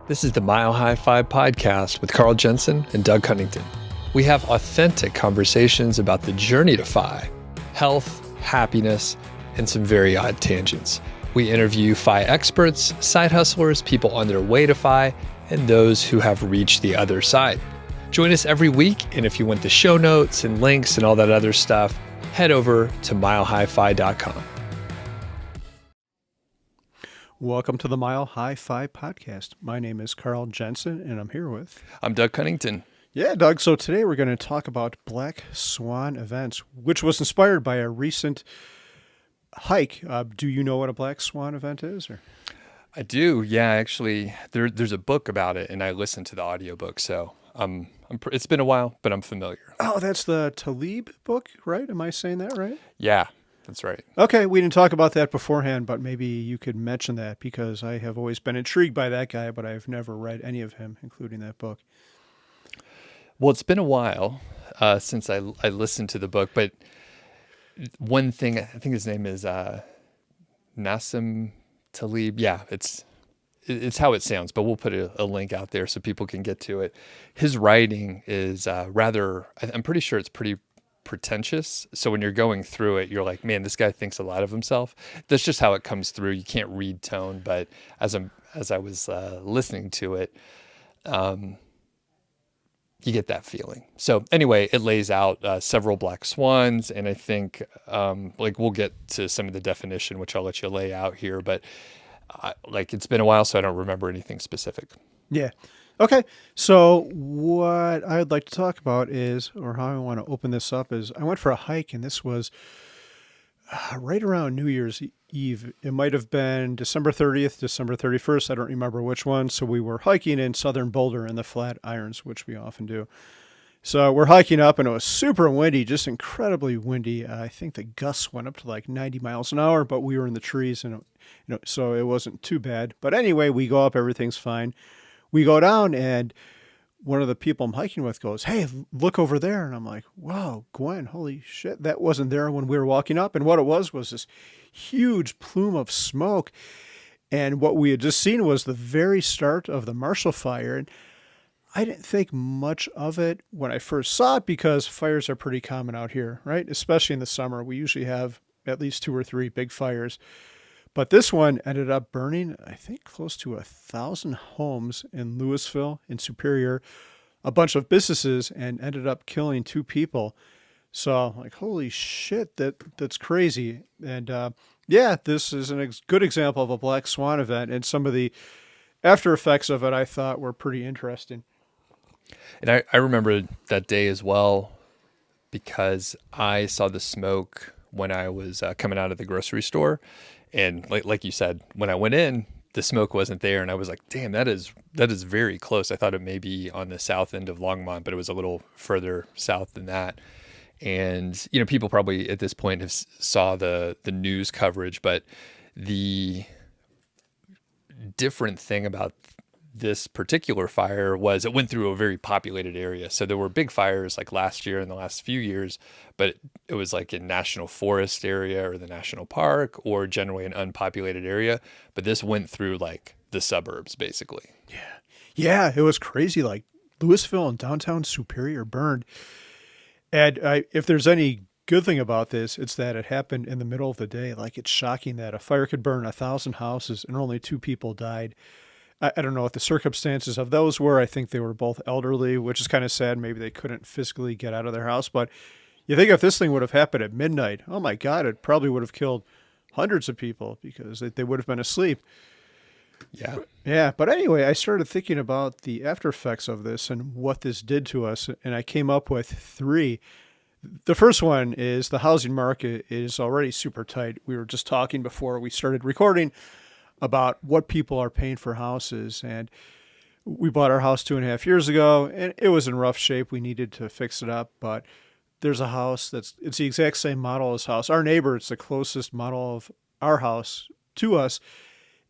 This is the MHFi podcast with Carl Jensen and Doug Cunnington. We have authentic conversations about the journey to Fi, health, happiness, and some very odd tangents. We interview Fi experts, side hustlers, people on their way to Fi, and those who have reached the other side. Join us every week, and if you want the show notes and links and all that other stuff, head over to milehighfi.com. Welcome to the Mile High Fi podcast. My name is Carl Jensen, and I'm here with... I'm Doug Cunnington. Yeah, Doug. So today we're going to talk about Black Swan events, which was inspired by a recent hike. Do you know what a Black Swan event is? Or? I do. Yeah, actually, there's a book about it, and I listened to the audiobook, so it's been a while, but I'm familiar. Oh, that's the Talib book, right? Am I saying that right? Yeah. That's right. Okay, we didn't talk about that beforehand, but maybe you could mention that because I have always been intrigued by that guy, but I've never read any of him, including that book. Well, it's been a while since I listened to the book, but one thing, I think his name is Nassim Talib. Yeah, it's how it sounds, but we'll put a link out there so people can get to it. His writing is I'm pretty sure it's pretty pretentious. So when you're going through it, you're like, man, this guy thinks a lot of himself. That's just how it comes through. You can't read tone, but as I was listening to it, you get that feeling. So anyway, it lays out several black swans, and I think we'll get to some of the definition, which I'll let you lay out here. But it's been a while, so I don't remember anything specific. Yeah. Okay, so what I'd like to talk about is, or how I want to open this up is, I went for a hike, and this was right around New Year's Eve. It might have been December 30th, December 31st. I don't remember which one. So we were hiking in southern Boulder in the flat irons, which we often do. So we're hiking up, and it was super windy, just incredibly windy. I think the gusts went up to like 90 miles an hour, but we were in the trees, and so it wasn't too bad. But anyway, we go up, everything's fine. We go down, and one of the people I'm hiking with goes, "Hey, look over there." And I'm like, "Wow, Gwen, holy shit, that wasn't there when we were walking up." And what it was this huge plume of smoke. And what we had just seen was the very start of the Marshall Fire. And I didn't think much of it when I first saw it because fires are pretty common out here, right? Especially in the summer. We usually have at least 2 or 3 big fires. But this one ended up burning, I think, close to 1,000 homes in Louisville, in Superior, a bunch of businesses, and ended up killing 2 people. So, holy shit, that's crazy. And this is a good example of a Black Swan event, and some of the after effects of it I thought were pretty interesting. And I remember that day as well because I saw the smoke when I was coming out of the grocery store. And like you said, when I went in, the smoke wasn't there. And I was like, damn, that is very close. I thought it may be on the south end of Longmont, but it was a little further south than that. And, people probably at this point have saw the news coverage, but the different thing about this particular fire was it went through a very populated area. So there were big fires like last year and the last few years, but it was like in national forest area or the national park or generally an unpopulated area. But this went through like the suburbs basically. Yeah, it was crazy. Like Louisville and downtown Superior burned. And if there's any good thing about this, it's that it happened in the middle of the day. Like, it's shocking that a fire could burn 1,000 houses and only 2 people died. I don't know what the circumstances of those were. I think they were both elderly, which is kind of sad. Maybe they couldn't physically get out of their house. But you think if this thing would have happened at midnight, oh my God, it probably would have killed hundreds of people because they would have been asleep. Yeah. Yeah. But anyway, I started thinking about the after effects of this and what this did to us. And I came up with 3. The first one is the housing market is already super tight. We were just talking before we started recording about what people are paying for houses. And we bought our house 2.5 years ago, and it was in rough shape. We needed to fix it up, but there's a house it's the exact same model as house. Our neighbor, it's the closest model of our house to us,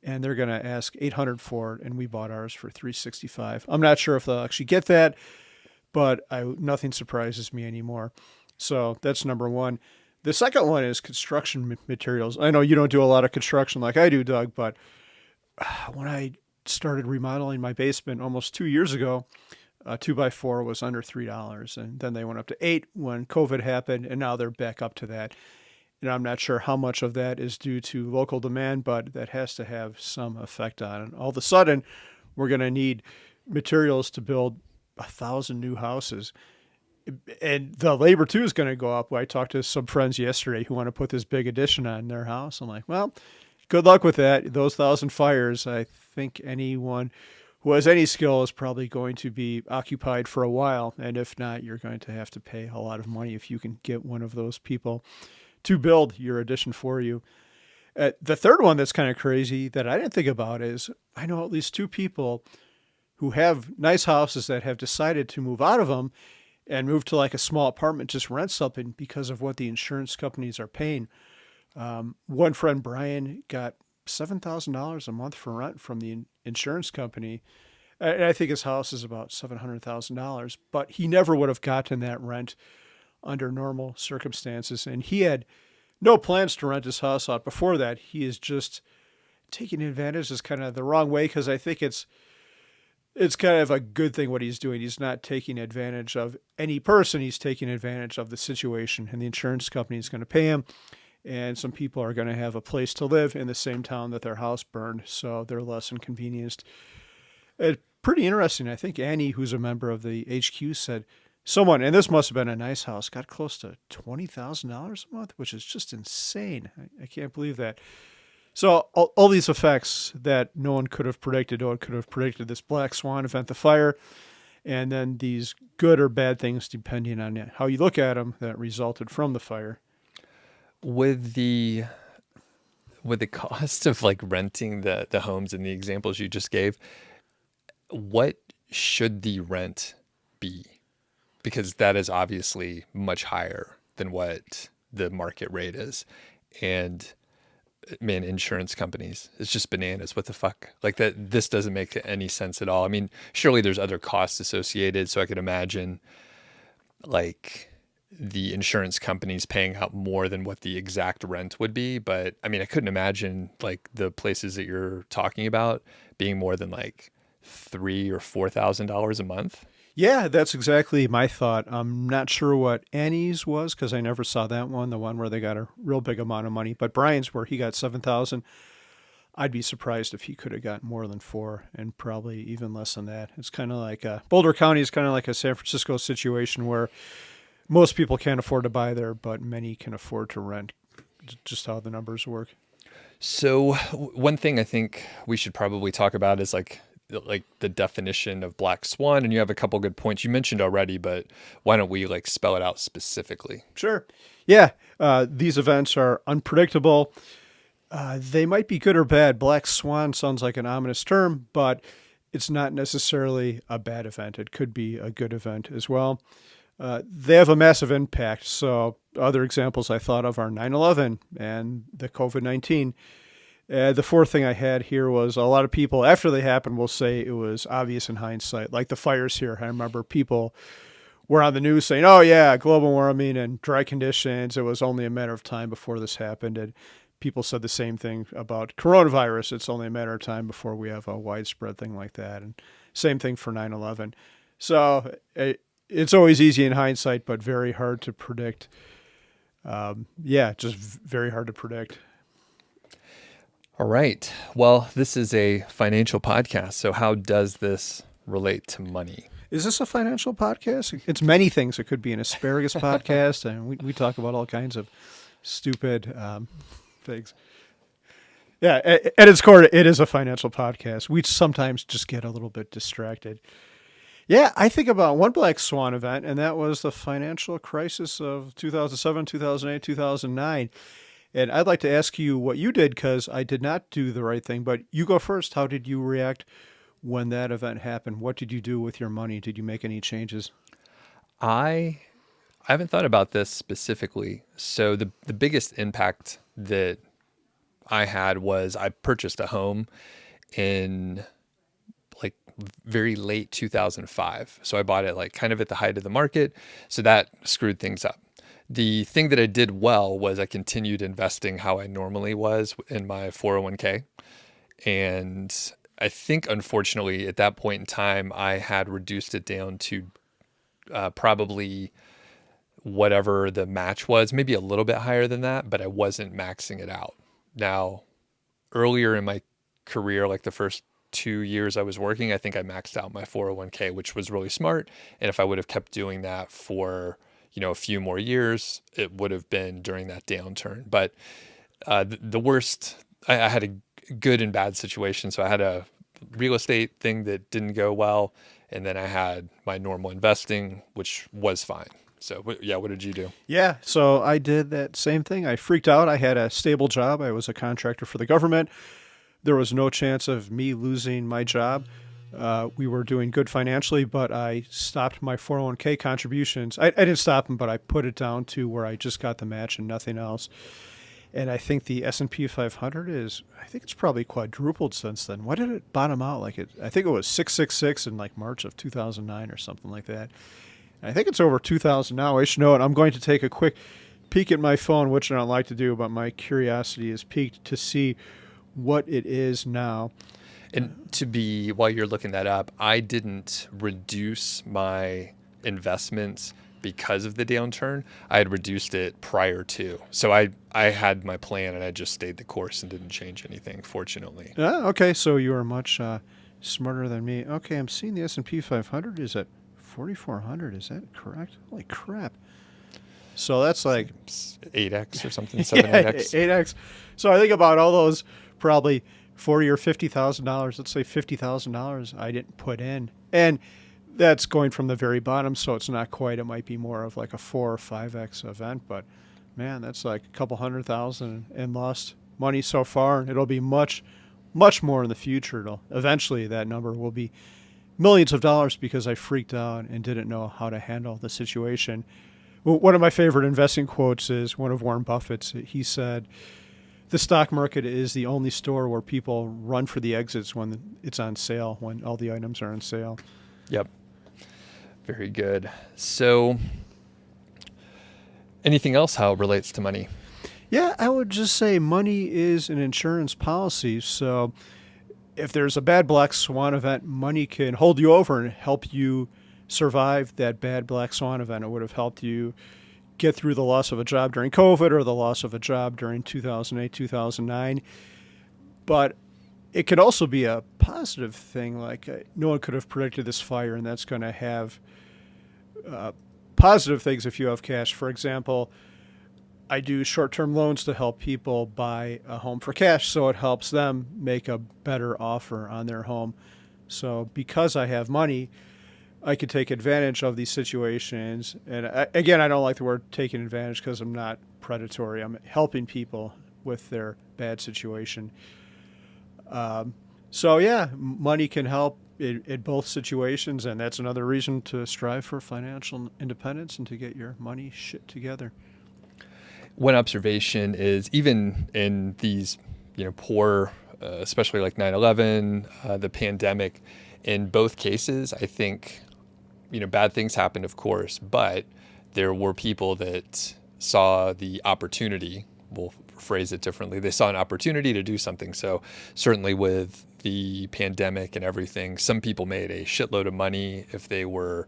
and they're going to ask $800 for it, and we bought ours for $365. I'm not sure if they'll actually get that, but nothing surprises me anymore. So that's number one. The second one is construction materials. I know you don't do a lot of construction like I do, Doug, but when I started remodeling my basement almost 2 years ago, a 2x4 was under $3. And then they went up to 8 when COVID happened. And now they're back up to that. And I'm not sure how much of that is due to local demand, but that has to have some effect on it. All of a sudden, we're going to need materials to build 1,000 new houses. And the labor too is going to go up. I talked to some friends yesterday who want to put this big addition on their house. I'm like, well, good luck with that. Those 1,000 fires, I think anyone who has any skill is probably going to be occupied for a while. And if not, you're going to have to pay a lot of money if you can get one of those people to build your addition for you. The third one that's kind of crazy that I didn't think about is I know at least 2 people who have nice houses that have decided to move out of them and move to like a small apartment, just rent something because of what the insurance companies are paying. One friend, Brian, got $7,000 a month for rent from the insurance company. And I think his house is about $700,000, but he never would have gotten that rent under normal circumstances. And he had no plans to rent his house out before that. He is just taking advantage is kind of the wrong way, because I think it's kind of a good thing what he's doing. He's not taking advantage of any person. He's taking advantage of the situation, and the insurance company is going to pay him. And some people are going to have a place to live in the same town that their house burned, so they're less inconvenienced. It's pretty interesting. I think Annie, who's a member of the HQ, said someone, and this must have been a nice house, got close to $20,000 a month, which is just insane. I can't believe that. So all these effects that no one could have predicted. No one could have predicted this black swan event, the fire, and then these good or bad things, depending on how you look at them, that resulted from the fire. With the cost of like renting the homes and the examples you just gave, what should the rent be? Because that is obviously much higher than what the market rate is. And man, insurance companies, it's just bananas. What the fuck? Like that, this doesn't make any sense at all. I mean, surely there's other costs associated. So I could imagine like the insurance companies paying out more than what the exact rent would be. But I mean, I couldn't imagine like the places that you're talking about being more than like $3,000 or $4,000 a month. Yeah, that's exactly my thought. I'm not sure what Annie's was because I never saw that one, the one where they got a real big amount of money. But Brian's, where he got 7,000, I'd be surprised if he could have got more than 4, and probably even less than that. It's kind of like Boulder County is kind of like a San Francisco situation where most people can't afford to buy there, but many can afford to rent. Just how the numbers work. So one thing I think we should probably talk about is like the definition of black swan, and you have a couple good points you mentioned already, but why don't we like spell it out specifically? Sure. Yeah. These events are unpredictable. They might be good or bad. Black swan sounds like an ominous term, but it's not necessarily a bad event. It could be a good event as well. They have a massive impact. So other examples I thought of are 9/11 and the COVID-19. The fourth thing I had here was a lot of people, after they happened, will say it was obvious in hindsight. Like the fires here, I remember people were on the news saying, oh, yeah, global warming and dry conditions. It was only a matter of time before this happened. And people said the same thing about coronavirus. It's only a matter of time before we have a widespread thing like that. And same thing for 9/11. So it's always easy in hindsight, but very hard to predict. Just very hard to predict. All right. Well, this is a financial podcast. So how does this relate to money? Is this a financial podcast? It's many things. It could be an asparagus podcast, and we talk about all kinds of stupid things. Yeah, at its core, it is a financial podcast. We sometimes just get a little bit distracted. Yeah, I think about one black swan event, and that was the financial crisis of 2007, 2008, 2009. And I'd like to ask you what you did, because I did not do the right thing. But you go first. How did you react when that event happened? What did you do with your money? Did you make any changes? I haven't thought about this specifically. So the biggest impact that I had was I purchased a home in like very late 2005. So I bought it like kind of at the height of the market. So that screwed things up. The thing that I did well was I continued investing how I normally was in my 401k. And I think unfortunately at that point in time, I had reduced it down to probably whatever the match was, maybe a little bit higher than that, but I wasn't maxing it out. Now, earlier in my career, like the first 2 years I was working, I think I maxed out my 401k, which was really smart. And if I would have kept doing that for, a few more years, it would have been during that downturn. But the worst, I had a good and bad situation. So I had a real estate thing that didn't go well. And then I had my normal investing, which was fine. So, yeah, what did you do? Yeah, so I did that same thing. I freaked out. I had a stable job. I was a contractor for the government. There was no chance of me losing my job. We were doing good financially, but I stopped my 401k contributions. I didn't stop them, but I put it down to where I just got the match and nothing else. And I think the S&P 500 I think it's probably quadrupled since then. Why did it bottom out like it? I think it was 666 in like March of 2009 or something like that. I think it's over 2,000 now. I should know it. I'm going to take a quick peek at my phone, which I don't like to do, but my curiosity is piqued to see what it is now. And while you're looking that up, I didn't reduce my investments because of the downturn. I had reduced it prior to. So I had my plan and I just stayed the course and didn't change anything, fortunately. Okay, so you are much smarter than me. Okay, I'm seeing the S&P 500 is at 4,400. Is that correct? Holy crap. So that's like 8x or something, 7x. 8x. So I think about all those probably $40,000 or $50,000. Let's say $50,000 I didn't put in, and that's going from the very bottom. So it's not quite. It might be more of like a 4 or 5x event. But man, that's like a couple $100,000 and lost money so far. And it'll be much, much more in the future. Eventually that number will be millions of dollars because I freaked out and didn't know how to handle the situation. One of my favorite investing quotes is one of Warren Buffett's. He said, "The stock market is the only store where people run for the exits when it's on sale, when all the items are on sale." Yep. Very good. So anything else how it relates to money? Yeah, I would just say money is an insurance policy. So if there's a bad black swan event, money can hold you over and help you survive that bad black swan event. It would have helped you get through the loss of a job during COVID or the loss of a job during 2008, 2009. But it could also be a positive thing. Like no one could have predicted this fire, and that's going to have positive things if you have cash. For example, I do short-term loans to help people buy a home for cash, so it helps them make a better offer on their home. So because I have money, I could take advantage of these situations. And again, I don't like the word taking advantage because I'm not predatory. I'm helping people with their bad situation. So yeah, money can help in both situations, and that's another reason to strive for financial independence and to get your money shit together. One observation is even in these, poor, especially like 9/11, the pandemic, in both cases, I think, bad things happened, of course, but there were people that saw the opportunity. We'll phrase it differently. They saw an opportunity to do something. So certainly with the pandemic and everything, some people made a shitload of money if they were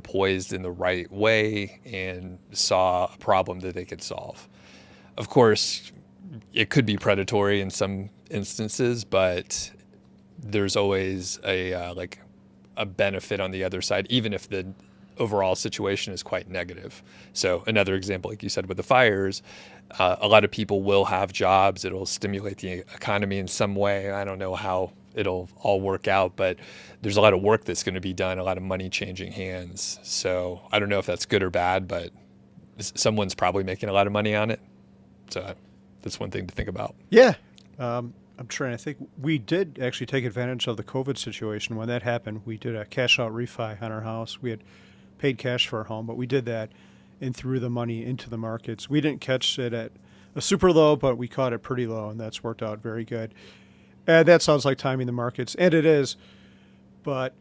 poised in the right way and saw a problem that they could solve. Of course, it could be predatory in some instances, but there's always a benefit on the other side, even if the overall situation is quite negative. So another example, like you said, with the fires, a lot of people will have jobs. It'll stimulate the economy in some way. I don't know how it'll all work out, but there's a lot of work that's going to be done, a lot of money changing hands. So I don't know if that's good or bad, but someone's probably making a lot of money on it. So that's one thing to think about. Yeah. I'm trying to think. We did actually take advantage of the COVID situation. When that happened, we did a cash out refi on our house. We had paid cash for our home, but we did that and threw the money into the markets. We didn't catch it at a super low, but we caught it pretty low, and that's worked out very good. That sounds like timing the markets, and it is. But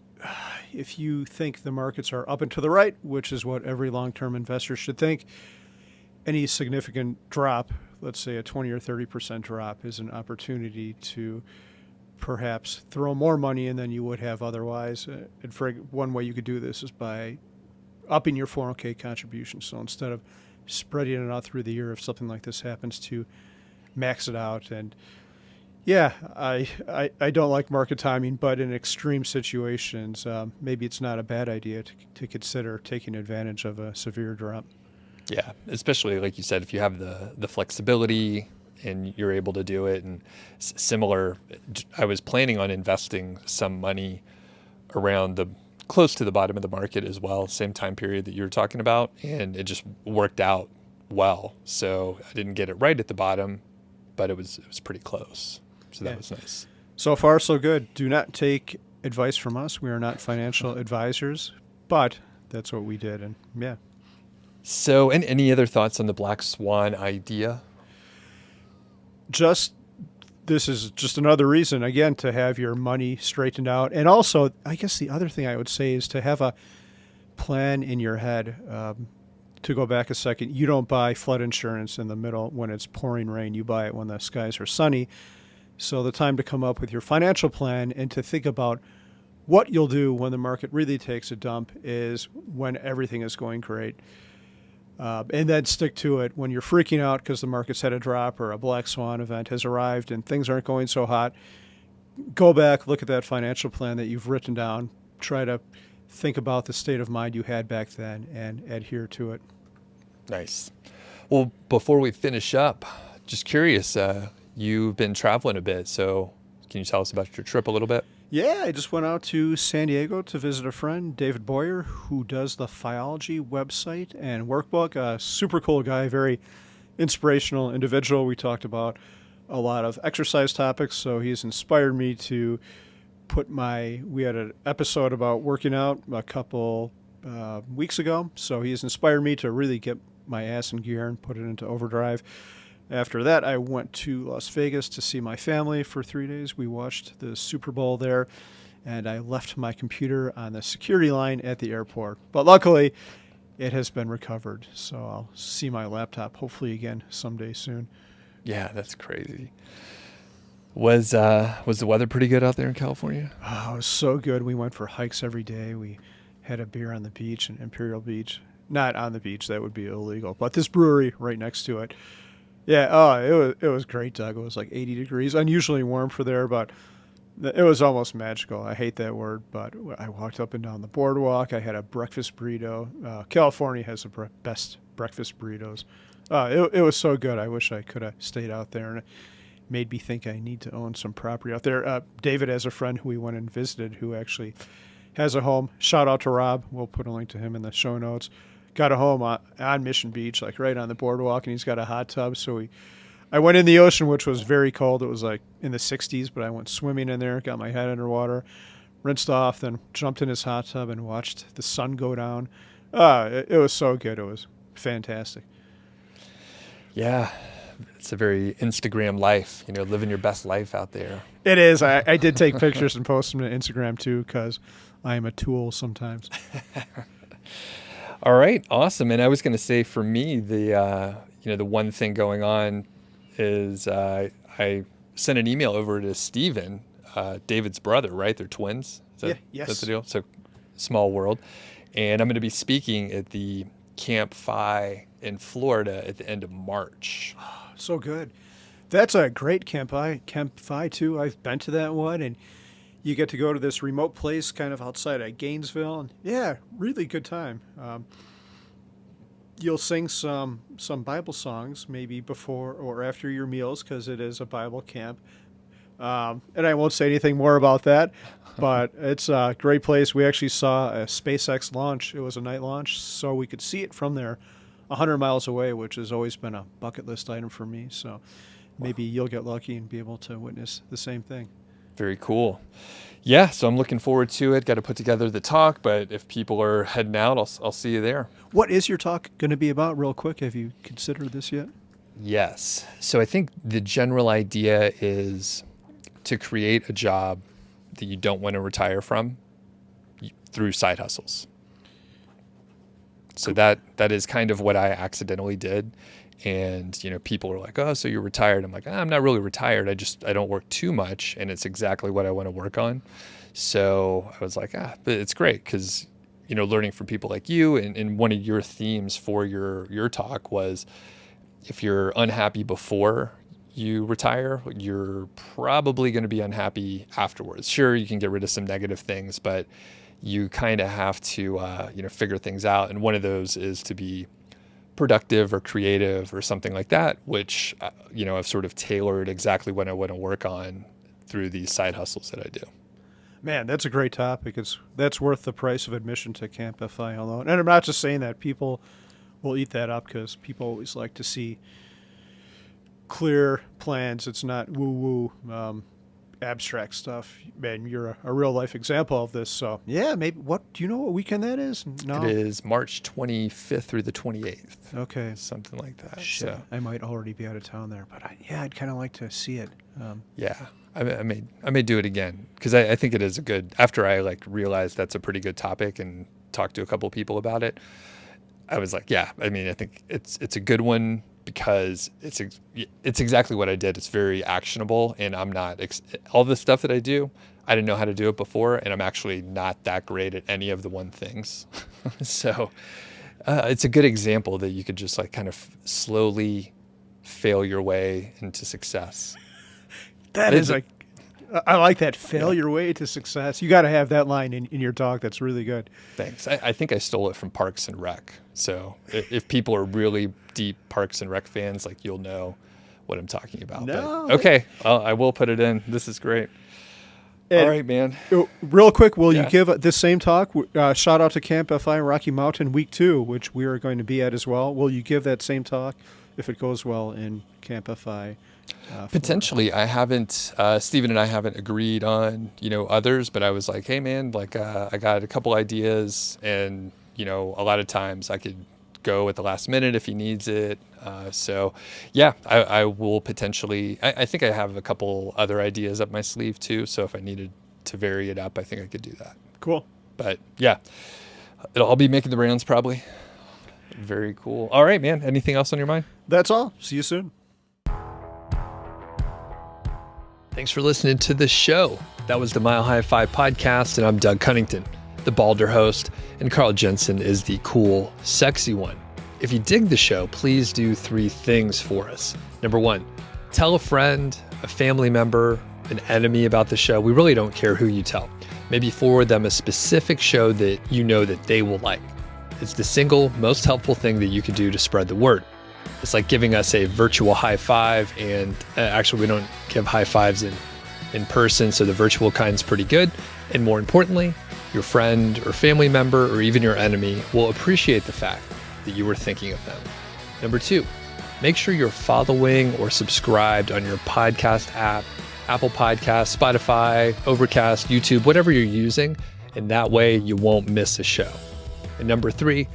if you think the markets are up and to the right, which is what every long-term investor should think, any significant drop, let's say a 20 or 30% drop, is an opportunity to perhaps throw more money in than you would have otherwise. And for one way you could do this is by upping your 401k contribution. So instead of spreading it out through the year, if something like this happens, to max it out. And yeah, I don't like market timing, but in extreme situations, maybe it's not a bad idea to consider taking advantage of a severe drop. Yeah, especially like you said, if you have the flexibility and you're able to do it. And similar, I was planning on investing some money around the close to the bottom of the market as well, same time period that you were talking about, and it just worked out well. So I didn't get it right at the bottom, but it was pretty close. So that was nice. So far, so good. Do not take advice from us. We are not financial advisors, but that's what we did. And yeah. So, and any other thoughts on the black swan idea? This is just another reason, again, to have your money straightened out. And also, I guess the other thing I would say is to have a plan in your head. To go back a second, you don't buy flood insurance in the middle when it's pouring rain. You buy it when the skies are sunny. So the time to come up with your financial plan and to think about what you'll do when the market really takes a dump is when everything is going great. And then stick to it when you're freaking out because the market's had a drop or a black swan event has arrived and things aren't going so hot. Go back, look at that financial plan that you've written down, try to think about the state of mind you had back then and adhere to it. Nice. Well, before we finish up, just curious, you've been traveling a bit, so can you tell us about your trip a little bit? Yeah, I just went out to San Diego to visit a friend, David Boyer, who does the Phyology website and workbook. A super cool guy, very inspirational individual. We talked about a lot of exercise topics, so he's inspired me to we had an episode about working out a couple weeks ago, so he's inspired me to really get my ass in gear and put it into overdrive. After that, I went to Las Vegas to see my family for 3 days. We watched the Super Bowl there, and I left my computer on the security line at the airport. But luckily, it has been recovered, so I'll see my laptop hopefully again someday soon. Yeah, that's crazy. Was the weather pretty good out there in California? Oh, it was so good. We went for hikes every day. We had a beer on the beach in Imperial Beach. Not on the beach, that would be illegal, but this brewery right next to it. Yeah, it was great, Doug. It was like 80 degrees, unusually warm for there, but it was almost magical. I hate that word, but I walked up and down the boardwalk. I had a breakfast burrito. California has the best breakfast burritos. It was so good. I wish I could have stayed out there, and it made me think I need to own some property out there. David has a friend who we went and visited who actually has a home. Shout out to Rob. We'll put a link to him in the show notes. Got a home on Mission Beach, like right on the boardwalk, and he's got a hot tub. So I went in the ocean, which was very cold. It was like in the 60s, but I went swimming in there, got my head underwater, rinsed off, then jumped in his hot tub and watched the sun go down. It was so good. It was fantastic. Yeah, it's a very Instagram life, living your best life out there. It is. I did take pictures and post them to Instagram too because I am a tool sometimes. All right, awesome. And I was going to say, for me, the one thing going on is I sent an email over to Steven, David's brother, right? They're twins. Yes. That's the deal. So small world. And I'm going to be speaking at the MHFi in Florida at the end of March. So good. That's a great MHFi too. I've been to that one, and you get to go to this remote place kind of outside of Gainesville. And yeah, really good time. You'll sing some Bible songs maybe before or after your meals because it is a Bible camp. And I won't say anything more about that, but it's a great place. We actually saw a SpaceX launch. It was a night launch, so we could see it from there 100 miles away, which has always been a bucket list item for me. So maybe you'll get lucky and be able to witness the same thing. Very cool. Yeah, so I'm looking forward to it. Got to put together the talk, but if people are heading out, I'll see you there. What is your talk going to be about real quick? Have you considered this yet? Yes. So I think the general idea is to create a job that you don't want to retire from through side hustles. So that is kind of what I accidentally did. And, people are like, oh, so you're retired. I'm like, I'm not really retired. I don't work too much. And it's exactly what I want to work on. So I was like, but it's great because, learning from people like you, and one of your themes for your talk was, if you're unhappy before you retire, you're probably going to be unhappy afterwards. Sure, you can get rid of some negative things, but you kind of have to, figure things out. And one of those is to be productive or creative or something like that, which, I've sort of tailored exactly what I want to work on through these side hustles that I do. Man, that's a great topic. That's worth the price of admission to Camp FI alone. And I'm not just saying that. People will eat that up because people always like to see clear plans. It's not woo-woo abstract stuff. Man, you're a real-life example of this. So, yeah, maybe. Do you know what weekend that is? No? It is March 25th through the 28th. Okay. Something like that. Shit. So. I might already be out of town there. But, I'd kind of like to see it. Yeah. I may do it again because I think it is after I realized that's a pretty good topic and talked to a couple of people about it, I was like, I think it's a good one because it's exactly what I did. It's very actionable, and I'm not all the stuff that I do, I didn't know how to do it before, and I'm actually not that great at any of the one things. So it's a good example that you could just kind of slowly fail your way into success. That is I like that, fail your way to success. You got to have that line in your talk. That's really good. Thanks. I think I stole it from Parks and Rec. So if people are really deep Parks and Rec fans, you'll know what I'm talking about. No. But, okay. Well, I will put it in. This is great. And all right, man. Real quick, will you give this same talk? Shout out to Camp FI Rocky Mountain Week 2, which we are going to be at as well. Will you give that same talk if it goes well in Camp FI? Potentially. I haven't, Steven and I haven't agreed on, others, but I was like, hey man, I got a couple ideas, and, a lot of times I could go at the last minute if he needs it. So yeah, I will potentially, I think I have a couple other ideas up my sleeve too. So if I needed to vary it up, I think I could do that. Cool. But yeah, I'll be making the rounds probably. Very cool. All right, man. Anything else on your mind? That's all. See you soon. Thanks for listening to the show. That was the Mile High 5 podcast, and I'm Doug Cunnington, the balder host, and Carl Jensen is the cool, sexy one. If you dig the show, please do 3 things for us. Number 1, tell a friend, a family member, an enemy about the show. We really don't care who you tell. Maybe forward them a specific show that you know that they will like. It's the single most helpful thing that you can do to spread the word. It's like giving us a virtual high five, and actually we don't give high fives in person, so the virtual kind's pretty good. And more importantly, your friend or family member or even your enemy will appreciate the fact that you were thinking of them. Number 2, make sure you're following or subscribed on your podcast app, Apple Podcasts, Spotify, Overcast, YouTube, whatever you're using, and that way you won't miss a show. And number 3,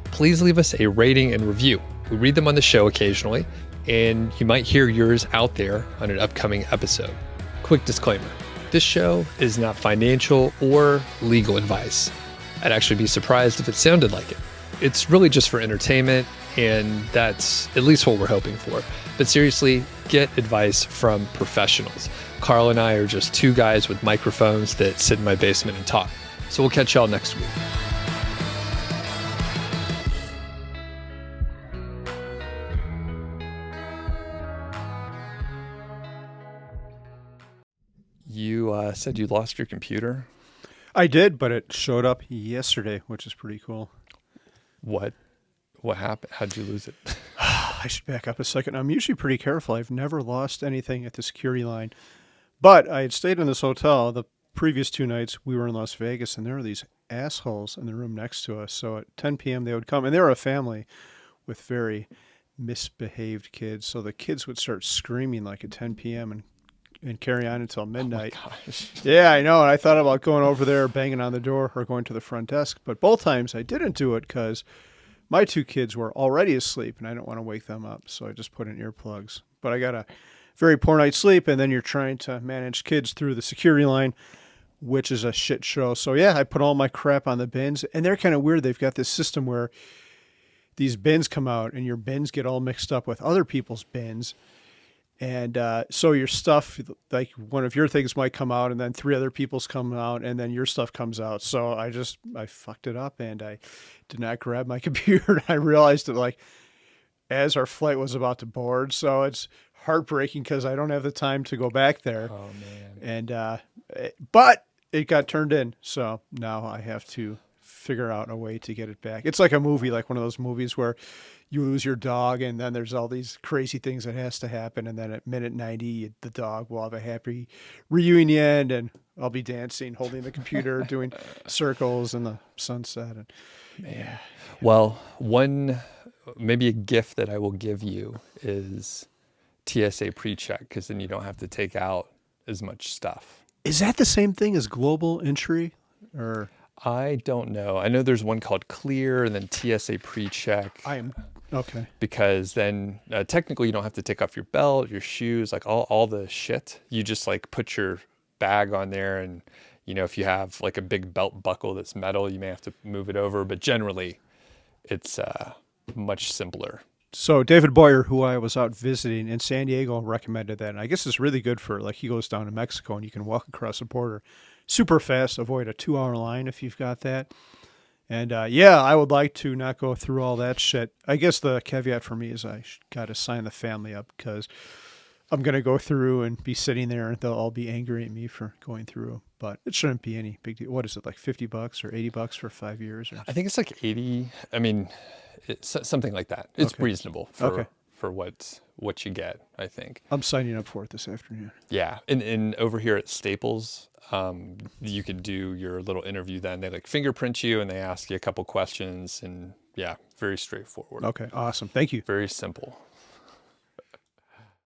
please leave us a rating and review. We read them on the show occasionally, and you might hear yours out there on an upcoming episode. Quick disclaimer, this show is not financial or legal advice. I'd actually be surprised if it sounded like it. It's really just for entertainment, and that's at least what we're hoping for. But seriously, get advice from professionals. Carl and I are just 2 guys with microphones that sit in my basement and talk. So we'll catch y'all next week. You said you lost your computer? I did, but it showed up yesterday, which is pretty cool. What happened? How'd you lose it? I should back up a second. I'm usually pretty careful. I've never lost anything at the security line. But I had stayed in this hotel the previous 2 nights. We were in Las Vegas, and there were these assholes in the room next to us. So at 10 p.m. they would come, and they were a family with very misbehaved kids. So the kids would start screaming at 10 p.m. and carry on until midnight. Oh my gosh. Yeah, I know. And I thought about going over there, banging on the door, or going to the front desk. But both times I didn't do it because my 2 kids were already asleep, and I didn't want to wake them up. So I just put in earplugs. But I got a very poor night's sleep, and then you're trying to manage kids through the security line, which is a shit show. So yeah, I put all my crap on the bins, and they're kind of weird. They've got this system where these bins come out, and your bins get all mixed up with other people's bins. And so your stuff, like one of your things might come out, and then three other people's come out, and then your stuff comes out. So I fucked it up, and I did not grab my computer. I realized it like as our flight was about to board. So it's heartbreaking because I don't have the time to go back there. Oh man. And but it got turned in, so now I have to figure out a way to get it back. It's like a movie, like one of those movies where you lose your dog, and then there's all these crazy things that has to happen, and then at minute 90, the dog will have a happy reunion, and I'll be dancing, holding the computer, doing circles in the sunset. And Man. Well, maybe a gift that I will give you is TSA pre-check, because then you don't have to take out as much stuff. is that the same thing as global entry, or I don't know. I know there's one called Clear and then TSA pre-check. I am okay? Because then technically you don't have to take off your belt, your shoes, like all the shit. You just like put your bag on there, and if you have like a big belt buckle that's metal, you may have to move it over. But generally, it's much simpler. So David Boyer, who I was out visiting in San Diego, recommended that. And I guess it's really good for, like, he goes down to Mexico and you can walk across the border super fast, avoid a 2-hour line if you've got that. And yeah, I would like to not go through all that shit. I guess the caveat for me is I got to sign the family up because I'm going to go through and be sitting there and they'll all be angry at me for going through. But it shouldn't be any big deal. What is it, like $50 or $80 for 5 years? Or I think it's like 80. I mean, it's something like that. It's Okay. reasonable for what you get, I think. I'm signing up for it this afternoon. Yeah. And over here at Staples, you can do your little interview then. They like fingerprint you and they ask you a couple questions, and yeah, very straightforward. Okay, awesome. Thank you. Very simple.